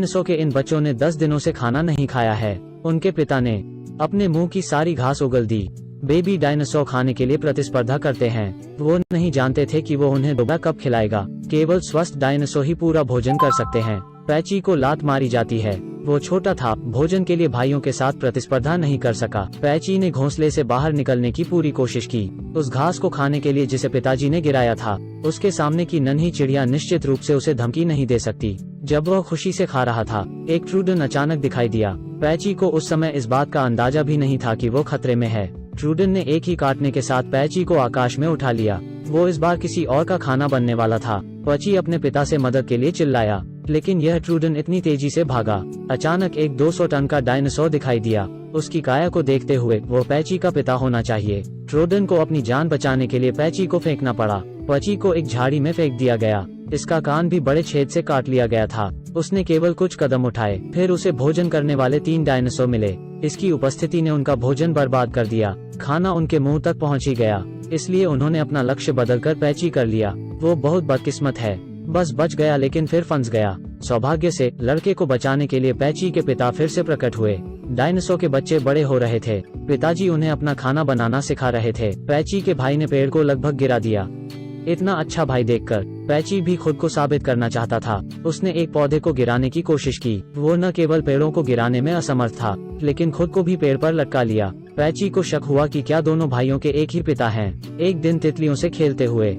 Dinosaur के इन बच्चों ने 10 दिनों से खाना नहीं खाया है। उनके पिता ने अपने मुंह की सारी घास उगल दी। बेबी डायनासोर खाने के लिए प्रतिस्पर्धा करते हैं। वो नहीं जानते थे कि वो उन्हें दोबारा कब खिलाएगा। केवल स्वस्थ डायनासोर ही पूरा भोजन कर सकते हैं। पैची को लात मारी जाती है। वो छोटा था, भोजन के लिए भाइयों के साथ प्रतिस्पर्धा नहीं कर सका। पैची ने घोंसले से बाहर निकलने की पूरी कोशिश की, उस घास को खाने के लिए जिसे पिताजी ने गिराया था। उसके सामने की नन्ही चिड़िया निश्चित रूप से उसे धमकी नहीं दे सकती। जब वह खुशी से खा रहा था, एक ट्रूडन अचानक दिखाई दिया। पैची को उस समय इस बात का अंदाजा भी नहीं था कि वो खतरे में है। ट्रूडन ने एक ही काटने के साथ पैची को आकाश में उठा लिया। वो इस बार किसी और का खाना बनने वाला था। पैची अपने पिता से मदद के लिए चिल्लाया, लेकिन यह ट्रूडन इतनी तेजी से भागा। अचानक एक 200 टन का डायनासोर दिखाई दिया। उसकी काया को देखते हुए वो पैची का पिता होना चाहिए। ट्रूडन को अपनी जान बचाने के लिए पैची को फेंकना पड़ा। पैची को एक झाड़ी में फेंक दिया गया। इसका कान भी बड़े छेद से काट लिया गया था। उसने केवल कुछ कदम उठाए, फिर उसे भोजन करने वाले 3 डायनासोर मिले। इसकी उपस्थिति ने उनका भोजन बर्बाद कर दिया। खाना उनके मुंह तक पहुंच ही गया, इसलिए उन्होंने अपना लक्ष्य बदलकर पैची कर लिया। वो बहुत बदकिस्मत है, बस बच गया लेकिन फिर फंस गया। सौभाग्य से लड़के को बचाने के लिए पैची के पिता फिर से प्रकट हुए। डायनासोर के बच्चे बड़े हो रहे थे। पिताजी उन्हें अपना खाना बनाना सिखा रहे थे। पैची के भाई ने पेड़ को लगभग गिरा दिया। इतना अच्छा भाई देखकर पैची भी खुद को साबित करना चाहता था। उसने एक पौधे को गिराने की कोशिश की। वो न केवल पेड़ों को गिराने में असमर्थ था, लेकिन खुद को भी पेड़ पर लटका लिया। पैची को शक हुआ कि क्या दोनों भाइयों के एक ही पिता हैं। एक दिन तितलियों से खेलते हुए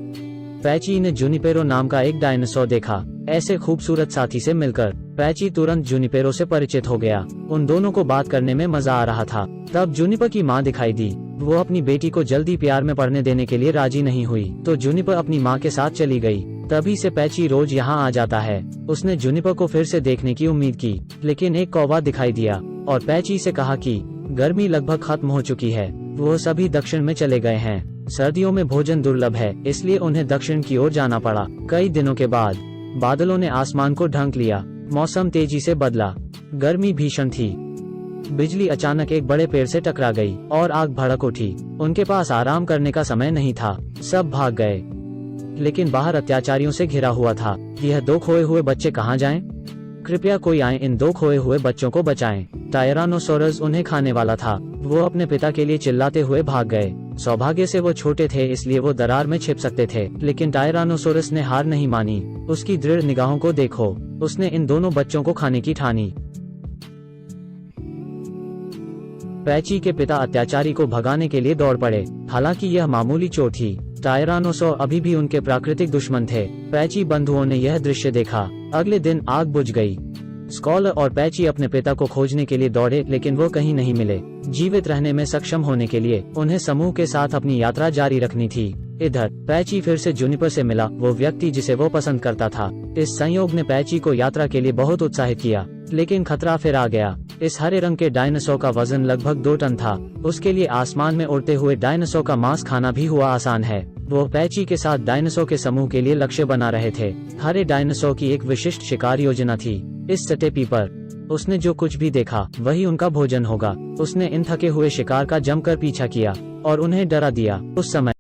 पैची ने जुनिपेरो नाम का एक डायनासोर देखा। ऐसे खूबसूरत साथी से मिलकर पैची तुरंत जुनिपेरो से परिचित हो गया। उन दोनों को बात करने में मजा आ रहा था। तब जुनिपर की माँ दिखाई दी। वो अपनी बेटी को जल्दी प्यार में पढ़ने देने के लिए राजी नहीं हुई, तो जुनिपर अपनी माँ के साथ चली गई। तभी से पैची रोज यहाँ आ जाता है। उसने जुनिपर को फिर से देखने की उम्मीद की, लेकिन एक कौवा दिखाई दिया और पैची से कहा कि गर्मी लगभग खत्म हो चुकी है। वो सभी दक्षिण में चले गए हैं। सर्दियों में भोजन दुर्लभ है, इसलिए उन्हें दक्षिण की ओर जाना पड़ा। कई दिनों के बाद बादलों ने आसमान को ढक लिया। मौसम तेजी से बदला। गर्मी भीषण थी। बिजली अचानक एक बड़े पेड़ से टकरा गई और आग भड़क उठी। उनके पास आराम करने का समय नहीं था। सब भाग गए, लेकिन बाहर अत्याचारियों से घिरा हुआ था। यह 2 खोए हुए बच्चे कहाँ जाएं? कृपया कोई आए इन 2 खोए हुए बच्चों को बचाएं। टायरानोसोरस उन्हें खाने वाला था। वो अपने पिता के लिए चिल्लाते हुए भाग गए। सौभाग्य से वो छोटे थे, इसलिए वो दरार में छिप सकते थे, लेकिन टायरानोसोरस ने हार नहीं मानी। उसकी दृढ़ निगाहों को देखो। उसने इन दोनों बच्चों को खाने की ठानी। पैची के पिता अत्याचारी को भगाने के लिए दौड़ पड़े। हालांकि यह मामूली चोट थी। टायरानोसोर अभी भी उनके प्राकृतिक दुश्मन थे। पैची बंधुओं ने यह दृश्य देखा। अगले दिन आग बुझ गई। स्कॉलर और पैची अपने पिता को खोजने के लिए दौड़े, लेकिन वो कहीं नहीं मिले। जीवित रहने में सक्षम होने के लिए उन्हें समूह के साथ अपनी यात्रा जारी रखनी थी। इधर पैची फिर से जुनिपर से मिला, वो व्यक्ति जिसे वो पसंद करता था। इस संयोग ने पैची को यात्रा के लिए बहुत उत्साहित किया, लेकिन खतरा फिर आ गया। इस हरे रंग के डायनासोर का वजन लगभग 2 टन था। उसके लिए आसमान में उड़ते हुए डायनासोर का मांस खाना भी हुआ आसान है। वो पैची के साथ डायनासोर के समूह के लिए लक्ष्य बना रहे थे। हरे डायनासोर की एक विशिष्ट शिकार योजना थी। इस स्टेपी पर उसने जो कुछ भी देखा वही उनका भोजन होगा। उसने इन थके हुए शिकार का जमकर पीछा किया और उन्हें डरा दिया। उस समय